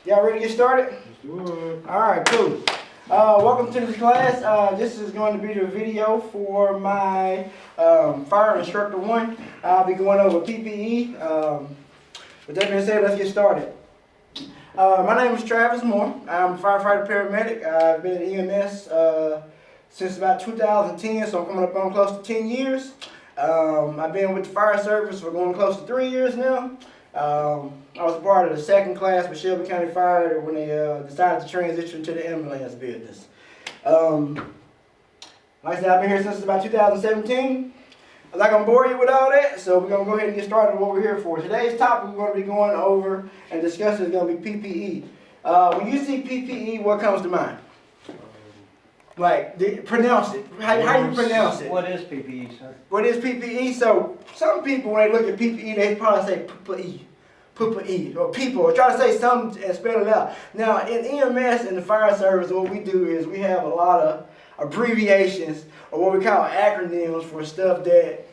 Y'all ready to get started? Let's do it. All right, cool. Welcome to this class. This is going to be the video for my Fire Instructor 1. I'll be going over PPE. With that being said, let's get started. My name is Travis Moore. I'm a firefighter paramedic. I've been in EMS since about 2010, so I'm coming up on close to 10 years. I've been with the fire service for going close to 3 years now. I was a part of the second class with Shelby County Fire when they decided to transition to the ambulance business. Like I said, I've been here since about 2017. I'm not going to bore you with all that, so we're going to go ahead and get started with what we're here for. Today's topic we're going to be going over and discussing is going to be PPE. When you see PPE, what comes to mind? Like, pronounce it. How you pronounce it? What is PPE, sir? What is PPE? So, some people, when they look at PPE, they probably say PPE. PPE. Or people, or try to say something and spell it out. Now, in EMS and the fire service, what we do is we have a lot of abbreviations, or what we call acronyms for stuff that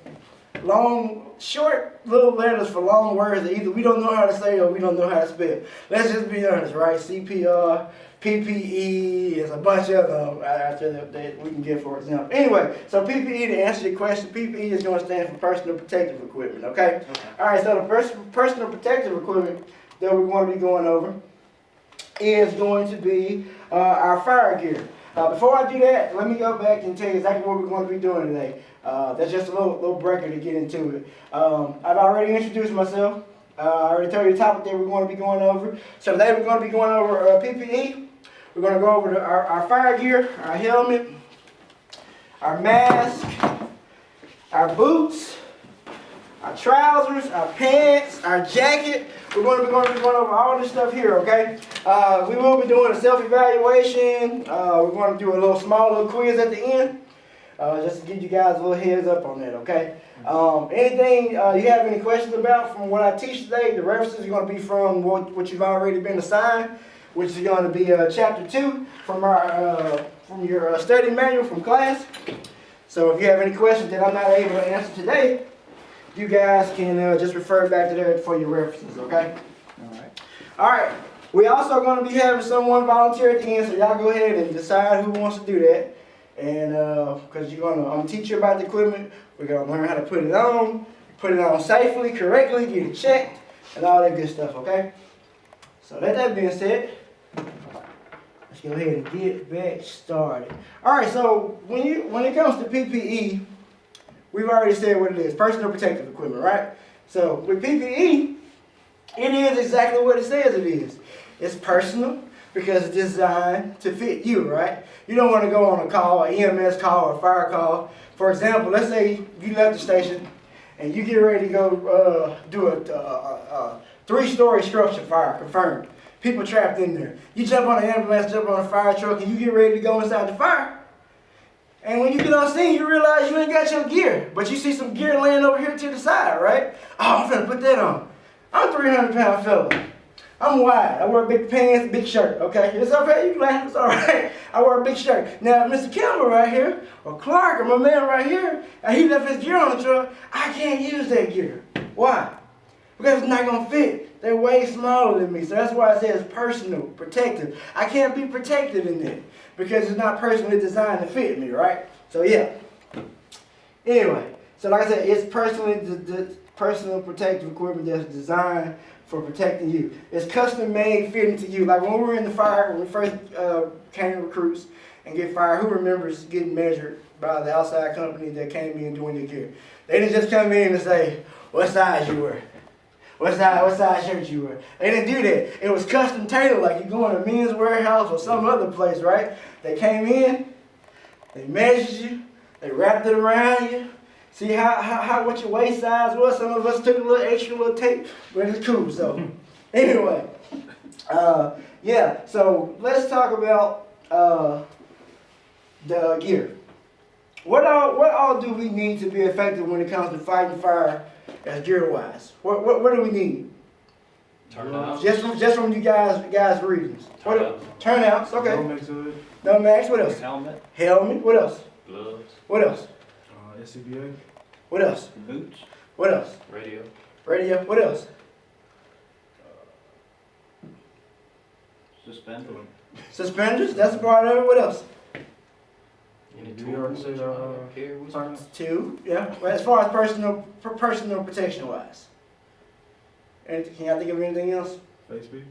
short little letters for long words that either we don't know how to say or we don't know how to spell. Let's just be honest, right? CPR, PPE, there's a bunch of them out there that we can get, for example. Anyway, so PPE, to answer your question, PPE is going to stand for personal protective equipment, okay? All right, so the personal protective equipment that we're going to be going over is going to be our fire gear. Before I do that, let me go back and tell you exactly what we're going to be doing today. That's just a little breaker to get into it. I've already introduced myself. I already told you the topic that we're going to be going over. So today we're going to be going over PPE. We're going to go over our fire gear, our helmet, our mask, our boots, our trousers, our pants, our jacket. We're going to be going over all this stuff here, okay? We will be doing a self-evaluation. We're going to do a small little quiz at the end, just to give you guys a little heads up on that, okay? Anything you have any questions about from what I teach today, the references are going to be from what you've already been assigned, which is going to be chapter 2 from your study manual from class. So if you have any questions that I'm not able to answer today, you guys can just refer back to that for your references, okay? All right. We're also going to be having someone volunteer at the end, so y'all go ahead and decide who wants to do that. And because I'm going to teach you about the equipment, we're going to learn how to put it on safely, correctly, get it checked, and all that good stuff, okay? So that being said, let's go ahead and get back started. All right, so when it comes to PPE, we've already said what it is, personal protective equipment, right? So with PPE, it is exactly what it says it is. It's personal because it's designed to fit you, right? You don't want to go on a call, an EMS call, or a fire call. For example, let's say you left the station and you get ready to go do a 3-story structure fire, confirmed. People trapped in there. You jump on an ambulance, jump on a fire truck, and you get ready to go inside the fire. And when you get on scene, you realize you ain't got your gear. But you see some gear laying over here to the side, right? Oh, I'm finna put that on. I'm a 300-pound fella. I'm wide. I wear big pants, big shirt, okay? It's okay, you can laugh, it's all right. I wear a big shirt. Now, Mr. Campbell right here, or Clark, or my man right here, and he left his gear on the truck, I can't use that gear. Why? Because it's not gonna fit. They're way smaller than me, so that's why I say it's personal, protective. I can't be protected in it because it's not personally designed to fit me, right? So yeah. Anyway, so like I said, it's personal protective equipment that's designed for protecting you. It's custom made, fitting to you. Like when we were in the fire, when we first came to recruits and get fired, who remembers getting measured by the outside company that came in doing your gear? They didn't just come in and say, what size you were? What size shirt you wear? They didn't do that. It was custom tailored, like you go in a men's warehouse or some other place, right? They came in, they measured you, they wrapped it around you. See what your waist size was. Some of us took a little extra little tape, but it's cool. So anyway, yeah. So let's talk about the gear. What all do we need to be effective when it comes to fighting fire? As gear wise, what do we need? Turnouts. Just from you guys' readings. Turnouts. Okay. No max. What else? Helmet. What else? Gloves. What else? SCBA. What else? Boots. What else? Radio. What else? Suspended. Suspenders, that's a part of it. What else? Any tools that you carry with you? Two, yeah. Well, as far as personal protection wise. Anything, can I think of anything else? Face beat.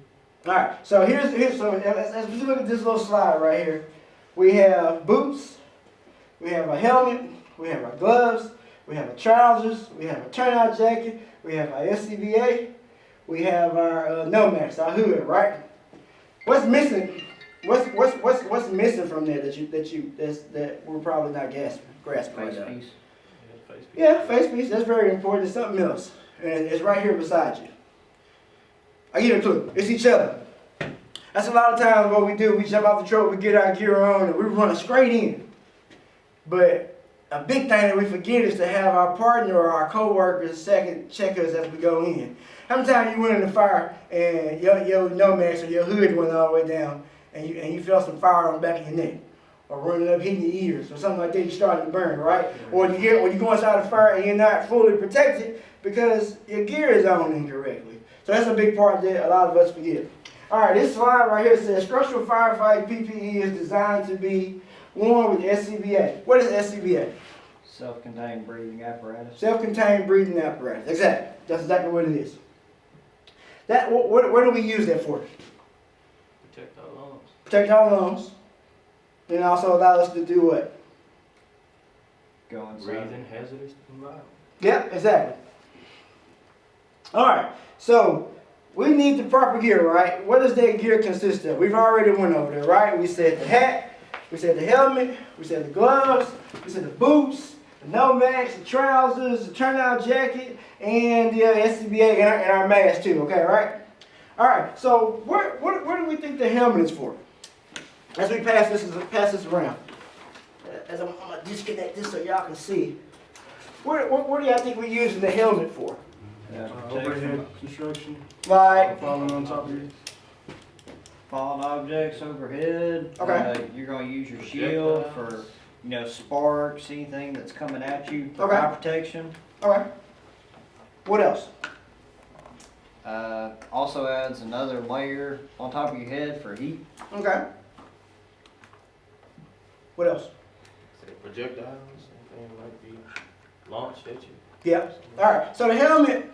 All right. So so as we look at this little slide right here, we have boots, we have a helmet, we have our gloves, we have our trousers, we have a turnout jacket, we have our SCBA, we have our Nomax, our hood, right? What's missing? What's missing from there that we're probably not grasping right Face now? piece. Yeah, face beat. Yeah, face piece. That's very important. It's something else, and it's right here beside you. I give you a clue. It's each other. That's a lot of times what we do. We jump out the truck, we get our gear on, and we run straight in. But a big thing that we forget is to have our partner or our co-workers second check us as we go in. How many times you went in the fire and your Nomax or your hood went all the way down and you felt some fire on the back of your neck or running up hitting your ears or something like that, you started to burn, right? Or you go inside the fire and you're not fully protected because your gear is on incorrectly. So that's a big part that a lot of us forget. All right, this slide right here says structural firefight PPE is designed to be worn with SCBA. What is SCBA? Self-contained breathing apparatus. Self-contained breathing apparatus. Exactly. That's exactly what it is. What do we use that for? Protect our lungs. Protect our lungs. And also allow us to do what? Go inside. Breathing hazardous environment. Yep, exactly. All right. So we need the proper gear, right? What does that gear consist of? We've already went over there, right? We said the hat, we said the helmet, we said the gloves, we said the boots, the Nomax, the trousers, the turnout jacket, and the SCBA and our mask too. Okay, right? All right. So what do we think the helmet is for? As we pass this around, as I'm gonna disconnect this so y'all can see. What do y'all think we're using the helmet for? Overhead construction. Like, Falling on top of you. Falling objects overhead. Okay. You're going to use your shield for, sparks, anything that's coming at you. Okay. Eye protection. okay. What else? Also adds another layer on top of your head for heat. Okay. What else? Say projectiles, anything might be launched at you. Yeah. All right. So the helmet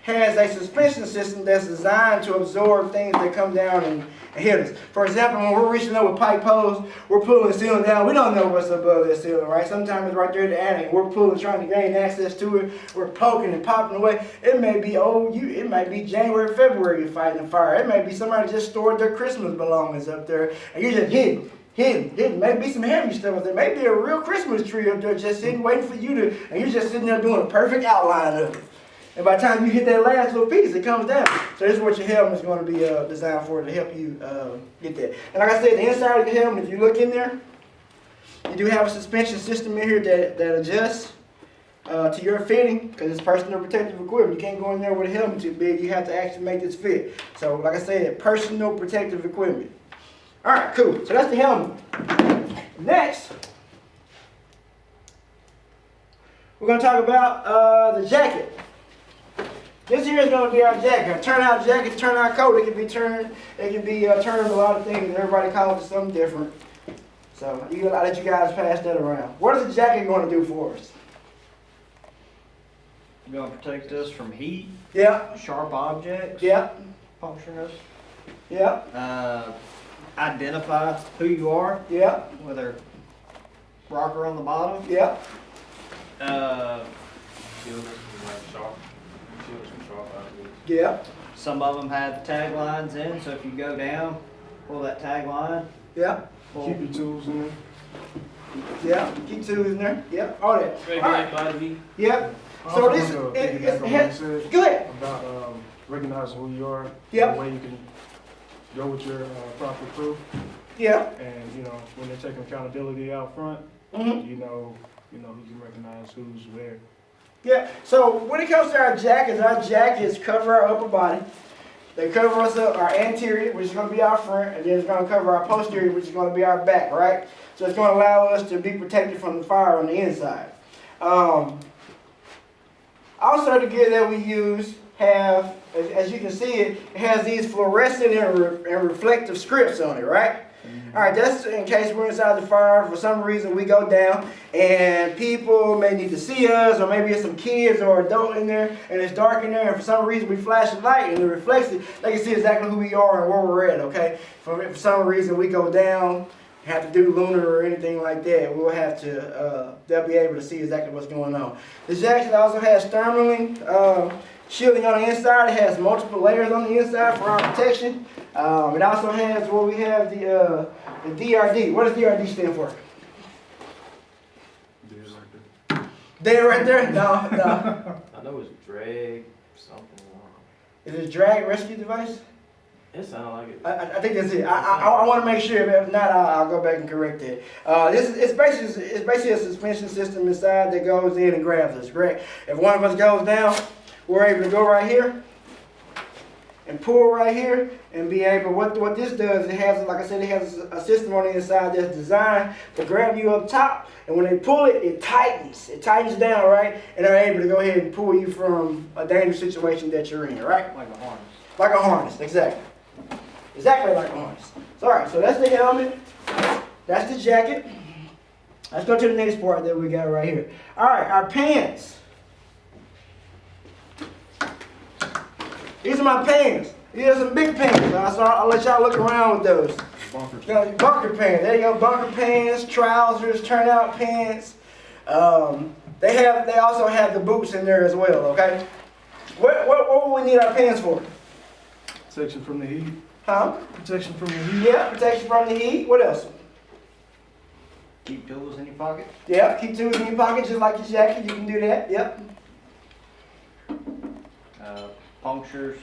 has a suspension system that's designed to absorb things that come down and hit us. For example, when we're reaching up with pipe poles, we're pulling the ceiling down. We don't know what's above that ceiling, right? Sometimes it's right there at the attic. We're pulling, trying to gain access to it. We're poking and popping away. It may be it might be January, February you're fighting a fire. It may be somebody just stored their Christmas belongings up there, and you're just hidden. Maybe some heavy stuff up there. Maybe a real Christmas tree up there just sitting, waiting for you to, and you're just sitting there doing a perfect outline of it. And by the time you hit that last little piece, it comes down. So this is what your helmet is going to be designed for, to help you get that. And like I said, the inside of the helmet, if you look in there, you do have a suspension system in here that adjusts to your fitting, because it's personal protective equipment. You can't go in there with a helmet too big. You have to actually make this fit. So like I said, personal protective equipment. All right, cool. So that's the helmet. Next, we're going to talk about the jacket. This here is going to be our jacket. Our turnout jacket, turnout coat. It can be termed a lot of things. Everybody calls it something different. So I'll let you guys pass that around. What is the jacket going to do for us? It's going to protect us from heat, Yeah. sharp objects, Yeah. puncturing us. Yeah. Identify who you are, Yeah. whether rocker on the bottom. Yeah. Shields, sharp. Shields from sharp objects. Yeah. Some of them have taglines in, so if you go down, pull that tagline. Yeah. Pull. Keep your tools in there. Yeah. Keep tools in there. Yeah. All that. Regulate All right. body. Yeah. I So also this want to it piggyback on what you has. said Go ahead. about recognizing who you are. Yep. The way you can go with your proper crew, Yeah. and when they're taking accountability out front, Mhm. you know who can recognize who's where. Yeah. So when it comes to our jackets cover our upper body. They cover us up, our anterior, which is going to be our front, and then it's going to cover our posterior, which is going to be our back, right? So it's going to allow us to be protected from the fire on the inside. Also, the gear that we use have as you can see, it has these fluorescent and reflective scripts on it, right? All right, that's in case we're inside the fire, for some reason we go down and people may need to see us, or maybe it's some kids or adult in there and it's dark in there, and for some reason we flash a light and it reflects it, they can see exactly who we are and where we're at, okay? For some reason we go down, have to do lunar or anything like that, we'll have to, they'll be able to see exactly what's going on. This jacket also has thermaling shielding on the inside. It has multiple layers on the inside for our protection. It also has where we have the DRD. What does DRD stand for? There right there? No. I know it's drag something. Is it drag rescue device? It sounds like it. I think that's it. I want to make sure. If not, I'll go back and correct it. It's basically a suspension system inside that goes in and grabs us. Correct. If one of us goes down, we're able to go right here and pull right here and be able. What this does, it has, like I said, it has a system on the inside that's designed to grab you up top, and when they pull it, it tightens. It tightens down, right, and they're able to go ahead and pull you from a dangerous situation that you're in, right? Like a harness. Like a harness, exactly. Exactly like a harness. So, all right, so that's the helmet. That's the jacket. Let's go to the next part that we got right here. All right, our pants. These are my pants. These are some big pants. So I'll let y'all look around with those. Bunker pants. There you go. Bunker pants, trousers, turnout pants. They also have the boots in there as well. Okay. What would we need our pants for? Protection from the heat. Huh? Protection from the heat. Yeah, protection from the heat. What else? Keep tools in your pocket. Yeah, keep tools in your pocket just like your jacket. You can do that. Yep. Punctures.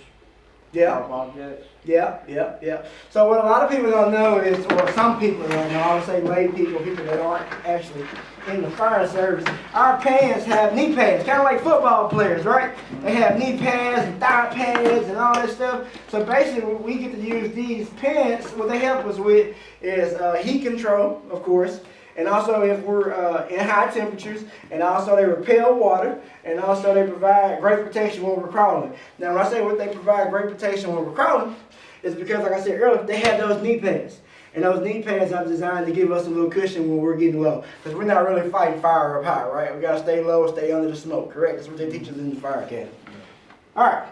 Yeah. Sharp objects. Yeah. So what a lot of people don't know is, or some people don't know, I would say lay people that aren't actually in the fire service, our pants have knee pads, kind of like football players, right? They have knee pads and thigh pads and all that stuff. So basically we get to use these pants. What they help us with is heat control, of course, and also if we're in high temperatures, and also they repel water, and also they provide great protection when we're crawling. Now when I say what they provide great protection when we're crawling, it's because, like I said earlier, they have those knee pads. And those knee pads are designed to give us a little cushion when we're getting low. Because we're not really fighting fire up high, right? We got to stay low, stay under the smoke, correct? That's what they teach us in the fire academy. All right.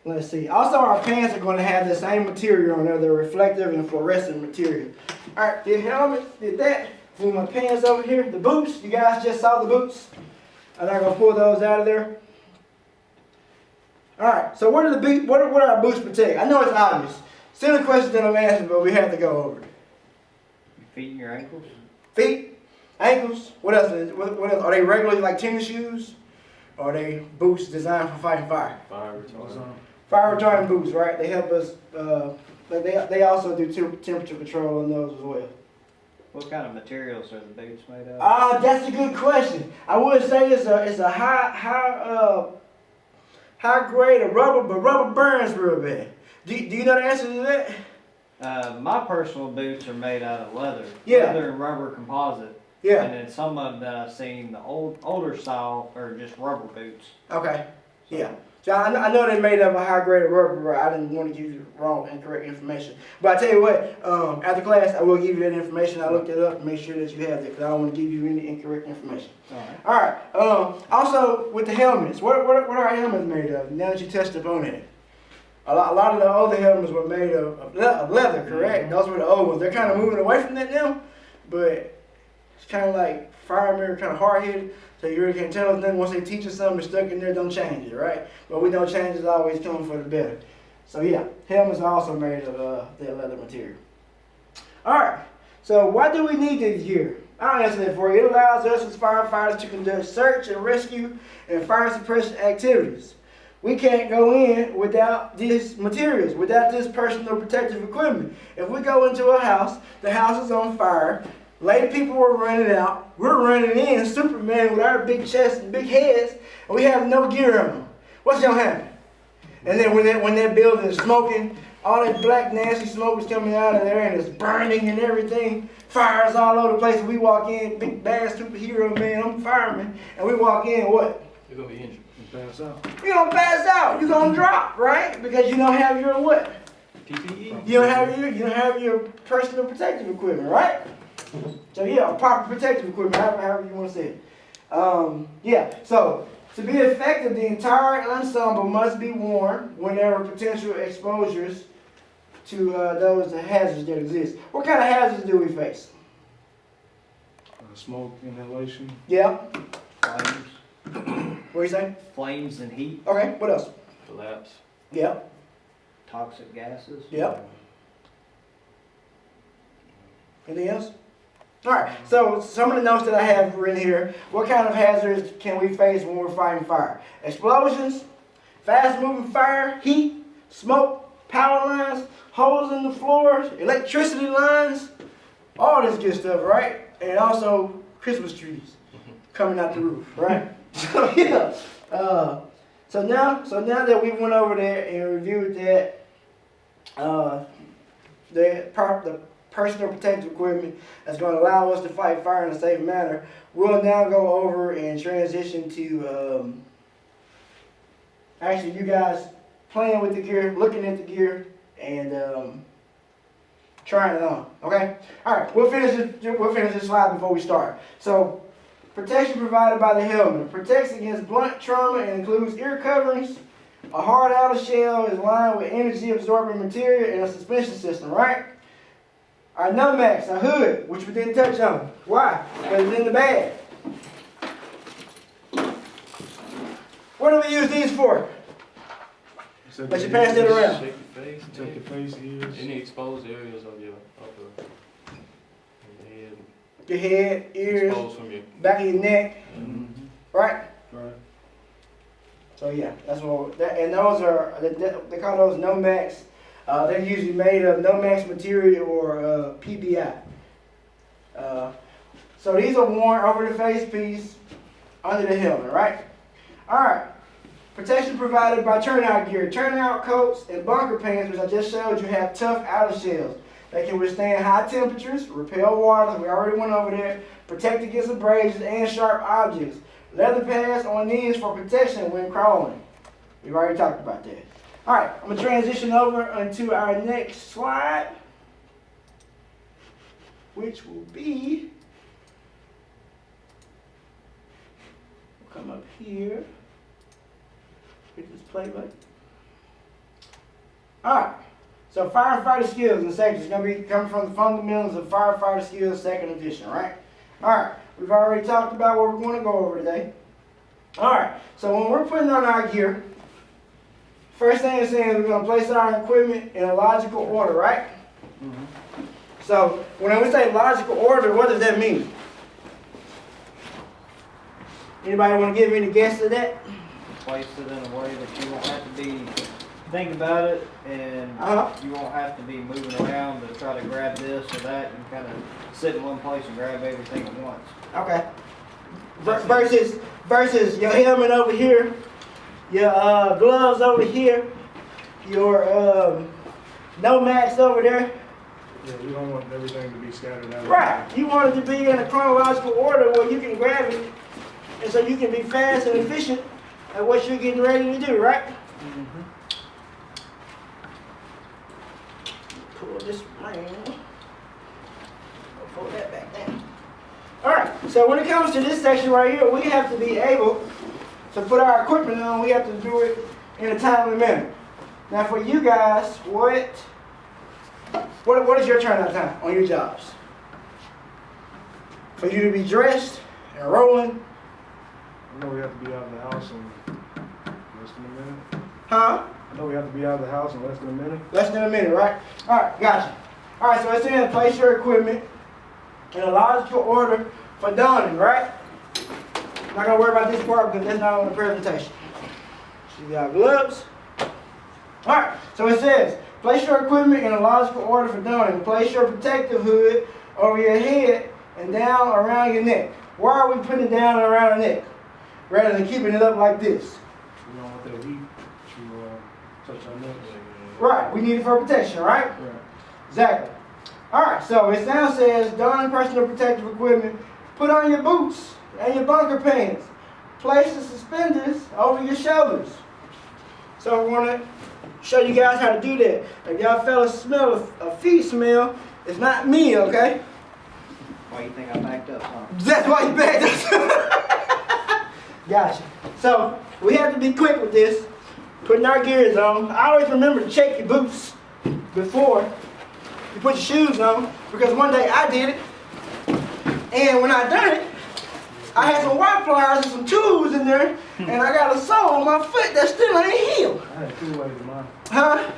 Let's see. Also, our pants are going to have the same material on there, the reflective and fluorescent material. All right, the helmet, did that. Move my pants over here. The boots, you guys just saw the boots. I'm not going to pull those out of there. All right, so what are our boots protect? I know it's obvious. Silly question that I'm asking, but we have to go over it. Your feet and your ankles. Feet, ankles, what else? What else? Are they regularly like tennis shoes? Or are they boots designed for fighting fire? Fire retardant. Fire retardant boots, right? They help us, they also do temperature control on those as well. What kind of materials are the boots made of? That's a good question. I would say it's a high grade of rubber, but rubber burns real bad. Do you know the answer to that? My personal boots are made out of leather. Yeah. Leather and rubber composite. Yeah. And then some of them that I've seen, the older style, are just rubber boots. Okay. Yeah. So I know they made of a high grade of rubber, but I didn't want to give you wrong, incorrect information. But I tell you what, after class, I will give you that information. I looked it up to make sure that you have it, because I don't want to give you any incorrect information. All right. Also, with the helmets, what are our helmets made of? Now that you touched upon it. A lot of the older helmets were made of leather, correct? Those were the old ones. They're kind of moving away from that now, but it's kind of like firemen, kind of hard-headed, so you really can't tell us nothing. Once they teach us something, it's stuck in there, don't change it, right? But we know change is always coming for the better. So yeah, helmets are also made of that leather material. All right, so why do we need this gear? I'll answer that for you. It allows us as firefighters to conduct search and rescue and fire suppression activities. We can't go in without these materials, without this personal protective equipment. If we go into a house, the house is on fire, lay people are running out, we're running in, Superman with our big chests and big heads, and we have no gear on. What's gonna happen? And then when that building is smoking, all that black nasty smoke is coming out of there and it's burning and everything, fires all over the place. We walk in, big bad superhero man, I'm a fireman, and we walk in, what? You're gonna be injured. Pass out. You're gonna pass out. You're gonna drop, right? Because you don't have your what? PPE. You don't have your personal protective equipment, right? So yeah, proper protective equipment, however you want to say it. Yeah. So to be effective, the entire ensemble must be worn whenever potential exposures to those hazards that exist. What kind of hazards do we face? Smoke, inhalation. Yeah. Flames. What do you say? Flames and heat. Okay. What else? Collapse. Yeah. Toxic gases. Yeah. Anything else? All right, so some of the notes that I have written here, what kind of hazards can we face when we're fighting fire? Explosions, fast-moving fire, heat, smoke, power lines, holes in the floors, electricity lines, all this good stuff, right? And also Christmas trees coming out the roof, right? So yeah, so now that we went over there and reviewed that, the personal protective equipment that's going to allow us to fight fire in a safe manner, we'll now go over and transition to actually you guys playing with the gear, looking at the gear, and trying it on. Okay. All right. We'll finish this slide before we start. So, protection provided by the helmet protects against blunt trauma and includes ear coverings. A hard outer shell is lined with energy absorbing material and a suspension system. Right. Our numbmax, a hood, which we didn't touch on. Why? Because it's in the bag. What do we use these for? Let you pass it around. Shake your face. Check your face, ears. Any exposed areas of your head. Your head, ears, Exposed from your. back of your neck, right? Right. So yeah, that's what. And those are they call those numbmax. They're usually made of Nomex material or PPE. So these are worn over the face piece, under the helmet, right? All right. Protection provided by turnout gear. Turnout coats and bunker pants, which I just showed you, have tough outer shells. They can withstand high temperatures, repel water, we already went over there, protect against abrasions and sharp objects. Leather pads on knees for protection when crawling. We've already talked about that. All right, I'm going to transition over into our next slide, which will be, we'll come up here, hit this play button. All right, so firefighter skills and safety is going to be coming from the fundamentals of firefighter skills, second edition, right? All right, we've already talked about what we're going to go over today. All right, so when we're putting on our gear, first thing it's saying is we're going to place our equipment in a logical order, right? So when we say logical order, what does that mean? Anybody want to give me any guess to that? Place it in a way that you won't have to be think about it, and you won't have to be moving around to try to grab this or that. You kind of sit in one place and grab everything at once. Okay. Versus your helmet over here, your gloves over here, your Nomex over there. Yeah, you don't want everything to be scattered out. Right. You want it to be in a chronological order where you can grab it, and so you can be fast and efficient at what you're getting ready to do, right? Pull this ring. Pull that back down. All right. So when it comes to this section right here, we have to be able to put our equipment on. We have to do it in a timely manner. Now, for you guys, what is your turnout time on your jobs? For you to be dressed and rolling. I know we have to be out of the house in less than a minute. Huh? I know we have to be out of the house in less than a minute. Less than a minute, right? All right, gotcha. All right, so it's saying place your equipment in a logical order for donning, right? I'm not gonna worry about this part because that's not on the presentation. So you got gloves. All right, so it says place your equipment in a logical order for donning. Place your protective hood over your head and down around your neck. Why are we putting it down and around the neck rather than keeping it up like this? We don't want that heat to touch our necks. Right, we need it for protection, right? Right. Exactly. All right, so it now says don personal protective equipment, put on your boots and your bunker pants. place the suspenders over your shoulders. So I want to show you guys how to do that. If y'all fellas smell a feet smell, it's not me, okay? Why you think I backed up, huh? That's why you backed us. Gotcha. So we have to be quick with this. Putting our gears on. I always remember to check your boots before you put your shoes on, because one day I did it, and when I done it, I had some white pliers and some tools in there, and I got a sole on my foot that still ain't healed. I had Kool-Aid in mine. Huh?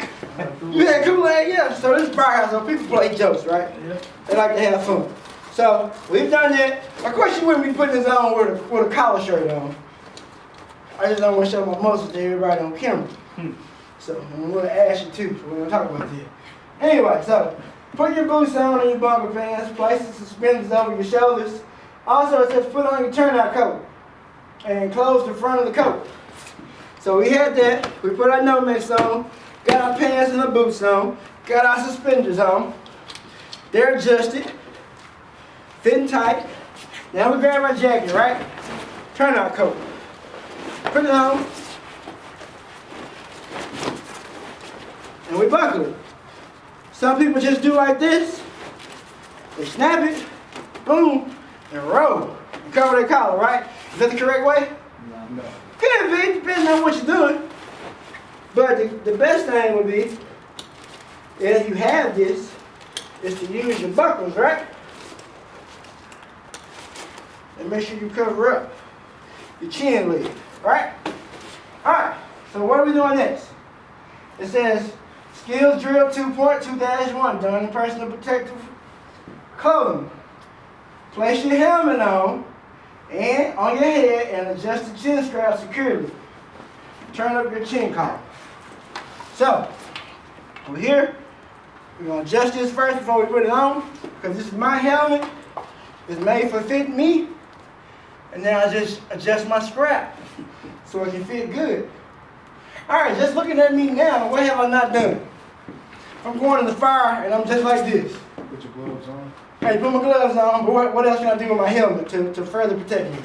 You had Kool-Aid? Yeah. So this bar so people play jokes, right? Yeah. They like to have fun. So we've done that. Of course you wouldn't be putting this on with a collar shirt on. I just don't want to show my muscles to everybody on camera. So I'm going to ask you too, so we're going to talk about that. Anyway, so put your boots on and your bunker pants, place the suspenders over your shoulders. Also it says put on your turnout coat and close the front of the coat. So we had that, we put our Nomex on, got our pants and our boots on, got our suspenders on. They're adjusted, fitting tight. Now we grab our jacket, right? Turnout coat. Put it on. And we buckle it. Some people just do like this. They snap it, boom, and roll. And cover their collar, right? Is that the correct way? No. Could be, depending on what you're doing. But the best thing would be, if you have this, is to use your buckles, right? And make sure you cover up your chin lid, right? Alright, so what are we doing next? It says, Skills Drill 2.2-1, done in personal protective clothing. Place your helmet on and on your head and adjust the chin strap securely. Turn up your chin collar. So, over here, we're going to adjust this first before we put it on, because this is my helmet. It's made for fitting me. And then I just adjust my strap so it can fit good. Alright, just looking at me now, what have I not done? I'm going in the fire and I'm just like this. Put your gloves on. Hey, put my gloves on, but what else can I do with my helmet to further protect me? Put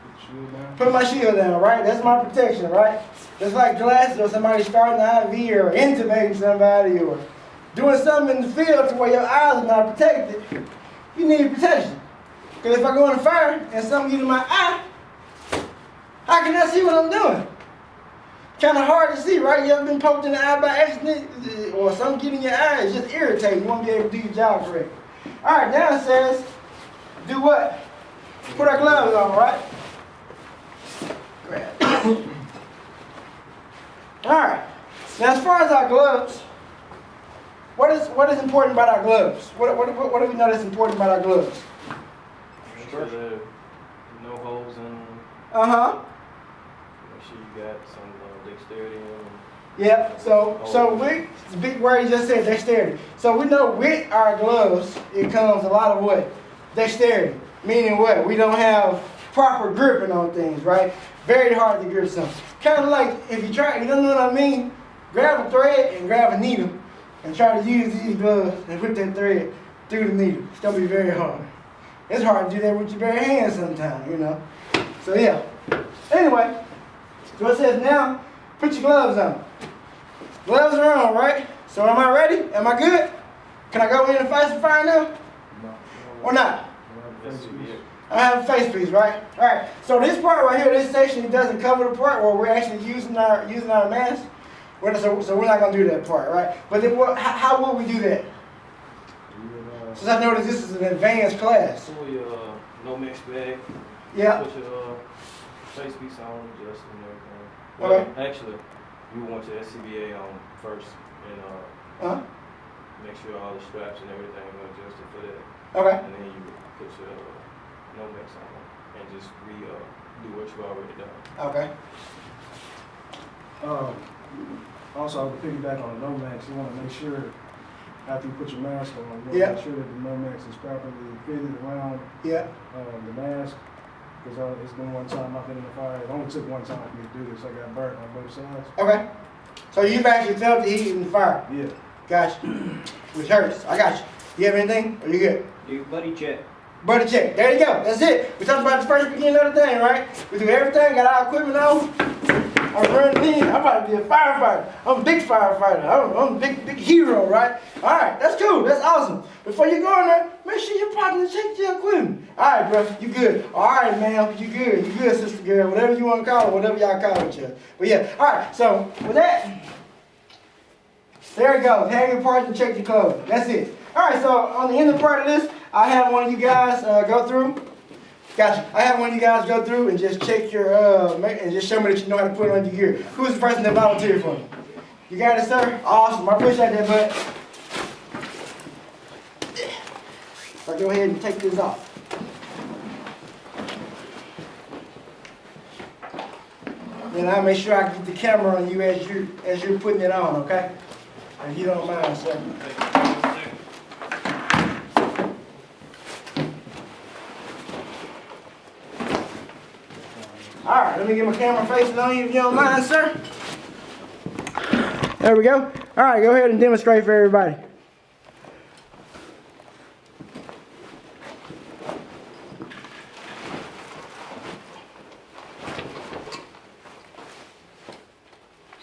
your shield down. Put my shield down, right? That's my protection, right? Just like glasses or somebody starting an IV or intubating somebody or doing something in the field to where your eyes are not protected, you need protection. Because if I go in the fire and something gets in my eye, how can I see what I'm doing? Kind of hard to see, right? You ever been poked in the eye by accident or something getting in your eye? It's just irritating. You won't be able to do your job correctly. All right, now it says, do what? Put our gloves on, right? Grab. All right. Now, as far as our gloves, what is important about our gloves? What do we know that's important about our gloves? Make sure there are no holes in them. Uh-huh. Make sure you got some dexterity in them. Yep. So with the big word you just said, dexterity. So we know with our gloves, it comes a lot of what? Dexterity. Meaning what? We don't have proper gripping on things, right? Very hard to grip something. Kind of like if you try, you don't know what I mean? Grab a thread and grab a needle and try to use these gloves and put that thread through the needle. It's gonna be very hard. It's hard to do that with your bare hands sometimes, you know. So yeah. Anyway, so it says now, put your gloves on. Gloves are on, right? So am I ready? Am I good? Can I go in and fight some fire now? No. Or not? Yes, yeah. I have a face piece, right? All right. So this part right here, this section, it doesn't cover the part where we're actually using our mask. So we're not gonna do that part, right? But then how will we do that? Since I noticed this is an advanced class. Pull your Nomex bag. Yeah. Put your face piece on, adjust and everything. Okay. Well, actually, you want your SCBA on first and make sure all the straps and everything are adjusted for that. Okay. And then you put your Nomex on and just do what you already done. Okay. Also, to piggyback on the Nomex, you want to make sure after you put your mask on, you want to Yeah. make sure that the Nomex is properly fitted around Yeah. the mask. Because it's been one time I've been in the fire. It only took one time for me to do this. I got burnt on both sides. Okay. So you've actually felt the heat in the fire. Yeah. Gotcha. Which hurts. I got you. You have anything? Or you good? Do buddy check. Buddy check. There you go. That's it. We talked about the first beginning of the thing, right? We do everything, got our equipment on. I'm running in. I'm about to be a firefighter. I'm a big firefighter. I'm a big hero, right? All right, that's cool. That's awesome. Before you go in there, make sure your partner check your equipment. All right, bro, you good. All right, ma'am, you good. You good, sister girl. Whatever you want to call it, whatever y'all call each other. But yeah, all right. So with that, there you go. Have your partner check your clothes. That's it. All right. So on the end of part of this, I have one of you guys go through. Gotcha. I have one of you guys go through and just check your, and just show me that you know how to put it on your gear. Who's the person that volunteered for me? You got it, sir? Awesome. I appreciate that, bud. So go ahead and take this off. Then I'll make sure I get the camera on you as you're putting it on, okay? If you don't mind, sir. All right, let me get my camera facing on you if you don't mind, sir. There we go. All right, go ahead and demonstrate for everybody.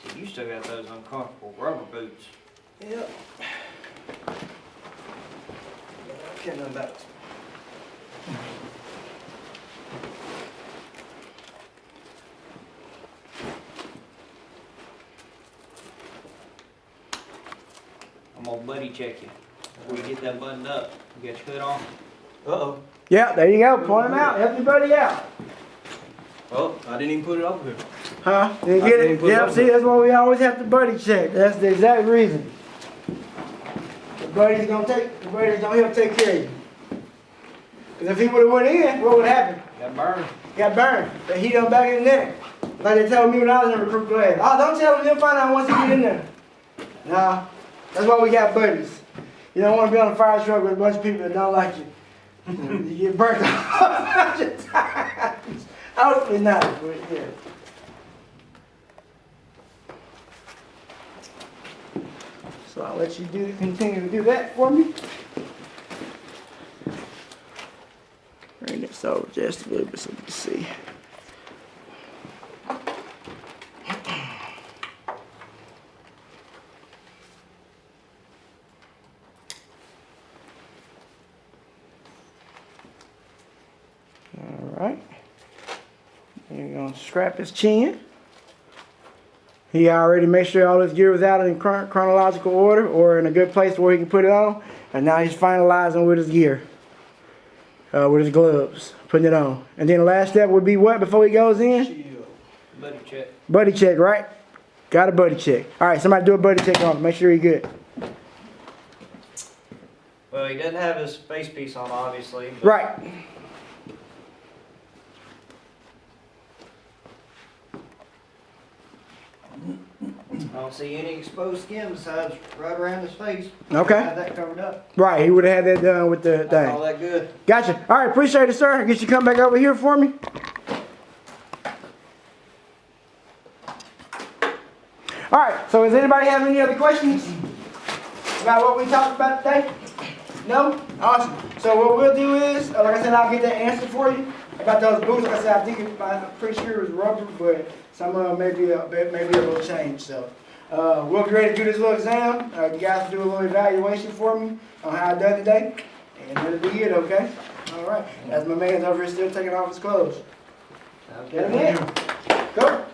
So you still got those uncomfortable rubber boots. Yep. Can't none about it. I'm gonna buddy check you. Before you get that buttoned up, you got your hood on? Uh-oh. Yeah, there you go. Point them out. Help your buddy out. Oh, I didn't even put it over here. Huh? Didn't get it? Yep, see, that's why we always have to buddy check. That's the exact reason. The buddy's gonna help take care of you. Because if he would have went in, what would happen? Got burned. Got burned. The heat on back in the neck. Like they told me when I was in recruit class. Oh, don't tell them, they'll find out once you get in there. Nah, that's why we got buddies. You don't want to be on a fire truck with a bunch of people that don't like you. You get burnt a bunch of times. Hopefully not, but yeah. So I'll let you continue to do that for me. Bring this over just a little bit so you can see. All right. You're going to strap his chin. He already made sure all his gear was out in chronological order or in a good place where he can put it on. And now he's finalizing with his gear. With his gloves, putting it on. And then the last step would be what before he goes in? Buddy check. Buddy check, right? Got a buddy check. All right, somebody do a buddy check on him. Make sure he's good. Well, he doesn't have his face piece on, obviously. But Right. I don't see any exposed skin besides right around his face. Okay. Have that covered up. Right, he would have had that done with the That's all thing. that good. Gotcha. All right, appreciate it, sir. I guess you come back over here for me. All right, so does anybody have any other questions about what we talked about today? No? Awesome. So what we'll do is, like I said, I'll get that answer for you about those boots. Like I said, I'm pretty sure it was rubber, but some of them may be a little change. So we'll be ready to do this little exam. You guys do a little evaluation for me on how I done today, and that'll be it, okay? All right. As my man's over here still taking off his clothes. Okay. Get him in. Go.